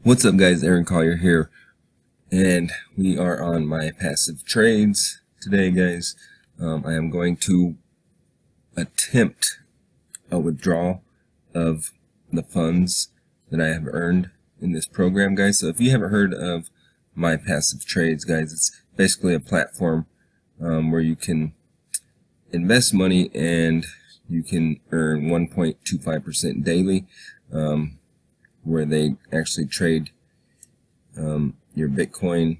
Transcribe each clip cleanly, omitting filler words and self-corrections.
What's up, guys? Aaron Collier here, and we are on My Passive Trades today, guys. I am going to attempt a withdrawal of the funds that I have earned in this program, guys. So if you haven't heard of My Passive Trades, guys, it's basically a platform where you can invest money and you can earn 1.25% daily. Where they actually trade your Bitcoin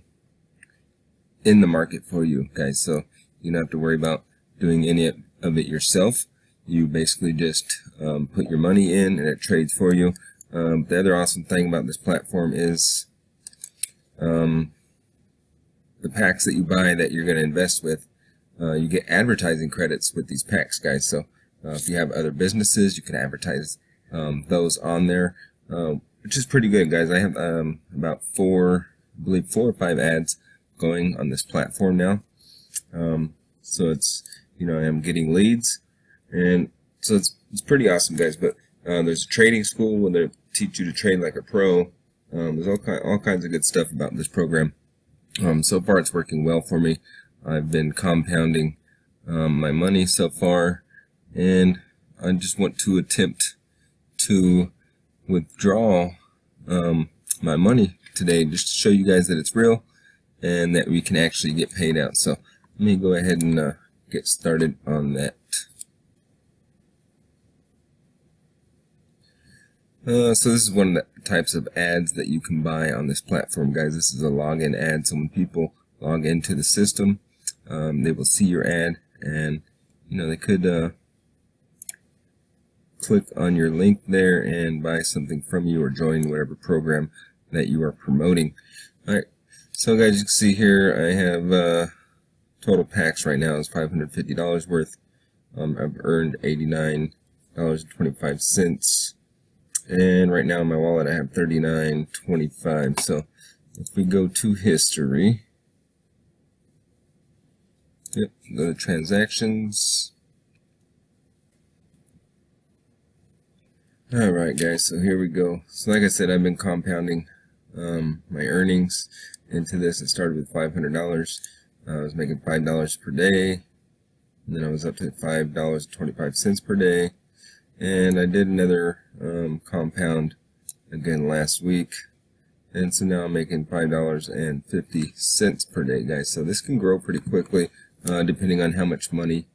in the market for you, guys. So you don't have to worry about doing any of it yourself. You basically just put your money in and it trades for you. The other awesome thing about this platform is the packs that you buy that you're going to invest with, you get advertising credits with these packs, guys. So if you have other businesses, you can advertise those on there. Which is pretty good, guys. I have about four or five ads going on this platform now. So it's, I am getting leads, and so it's pretty awesome, guys. But there's a trading school where they teach you to trade like a pro. There's all kinds of good stuff about this program. So far, it's working well for me. I've been compounding my money so far, and I just want to attempt to withdraw my money today, just to show you guys that it's real and that we can actually get paid out. So let me go ahead and get started on that. So this is one of the types of ads that you can buy on this platform, guys. This is a login ad, so when people log into the system, they will see your ad, and they could click on your link there and buy something from you or join whatever program that you are promoting. Alright, so guys, you can see here I have total packs right now is $550 worth. I've earned $89.25, and right now in my wallet I have $39.25. So if we go to history, go to transactions. Alright, guys, so here we go. So like I said, I've been compounding my earnings into this. It started with $500. I was making $5 per day, and then I was up to $5.25 per day, and I did another compound again last week, and so now I'm making $5.50 per day, guys. So this can grow pretty quickly depending on how much money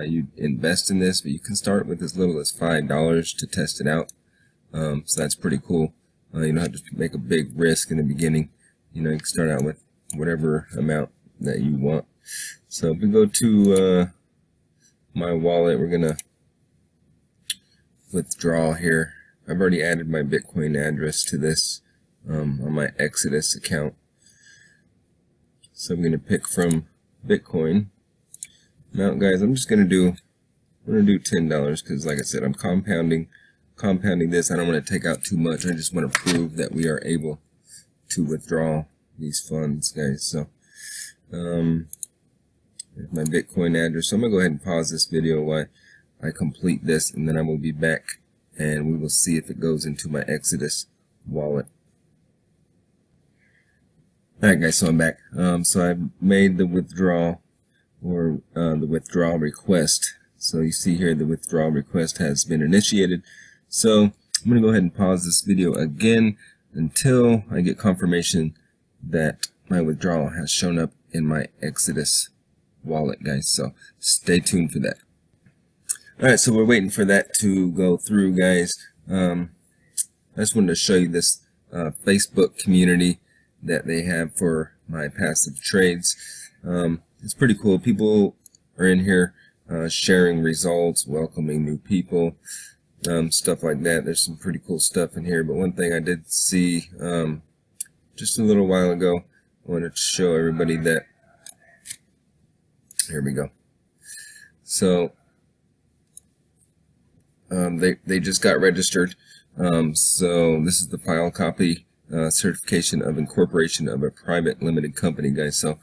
you invest in this, but you can start with as little as $5 to test it out. So that's pretty cool. You don't have to make a big risk in the beginning. You can start out with whatever amount that you want. So if we go to my wallet, we're gonna withdraw here. I've already added my Bitcoin address to this on my Exodus account. So I'm gonna pick from Bitcoin. Now, guys, I'm gonna do $10 because, like I said, I'm compounding this. I don't want to take out too much. I just want to prove that we are able to withdraw these funds, guys. So, there's my Bitcoin address. So I'm gonna go ahead and pause this video while I complete this, and then I will be back, and we will see if it goes into my Exodus wallet. All right, guys. So I'm back. So I've made the withdrawal, or the withdrawal request. So you see here the withdrawal request has been initiated. So I'm going to go ahead and pause this video again until I get confirmation that my withdrawal has shown up in my Exodus wallet, guys. So stay tuned for that. Alright, so we're waiting for that to go through, guys. I just wanted to show you this Facebook community that they have for My Passive Trades. It's pretty cool. People are in here sharing results, welcoming new people, stuff like that. There's some pretty cool stuff in here. But one thing I did see just a little while ago, I wanted to show everybody that. Here we go. So they just got registered. So this is the file copy certification of incorporation of a private limited company, guys. So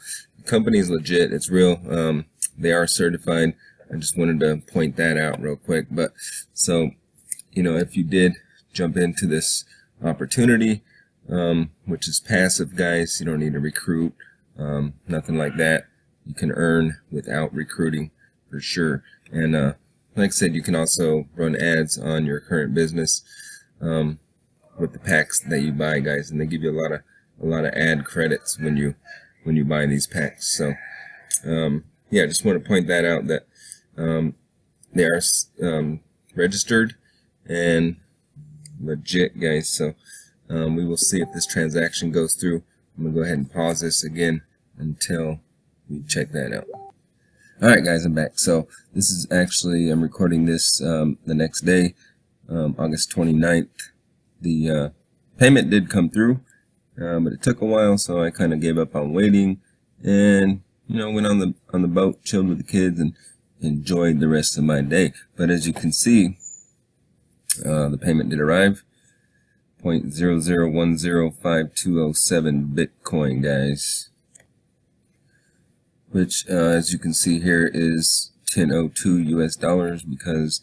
company is legit, it's real. They are certified. I just wanted to point that out real quick. But so if you did jump into this opportunity, which is passive, guys. You don't need to recruit, nothing like that. You can earn without recruiting for sure. And like I said, you can also run ads on your current business with the packs that you buy, guys, and they give you a lot of ad credits when you buy these packs. So yeah, I just want to point that out, that they are registered and legit, guys. So we will see if this transaction goes through. I'm gonna go ahead and pause this again until we check that out. Alright, guys, I'm back. So this is actually, I'm recording this the next day, August 29th. The payment did come through, but it took a while, so I kind of gave up on waiting, and went on the boat, chilled with the kids, and enjoyed the rest of my day. But as you can see, the payment did arrive. 0.00105207 Bitcoin, guys, which as you can see here is 10.02 US dollars, because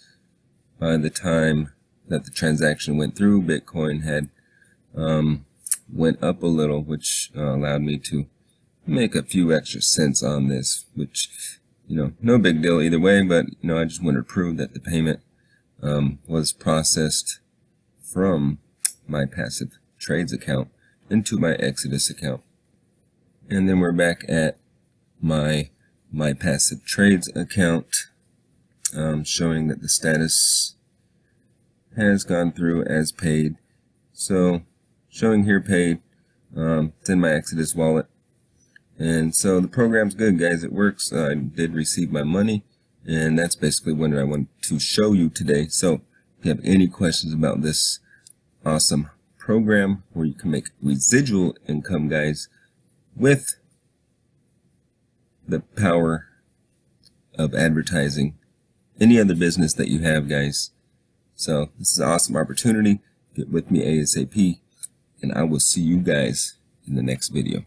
by the time that the transaction went through, Bitcoin had went up a little, which allowed me to make a few extra cents on this, which no big deal either way, but I just wanted to prove that the payment was processed from my Passive Trades account into my Exodus account. And then we're back at my Passive Trades account, showing that the status has gone through as paid. So showing here paid, it's in my Exodus wallet. And so the program's good, guys. It works. I did receive my money, and that's basically what I want to show you today. So if you have any questions about this awesome program where you can make residual income, guys, with the power of advertising any other business that you have, guys. So this is an awesome opportunity. Get with me ASAP, and I will see you guys in the next video.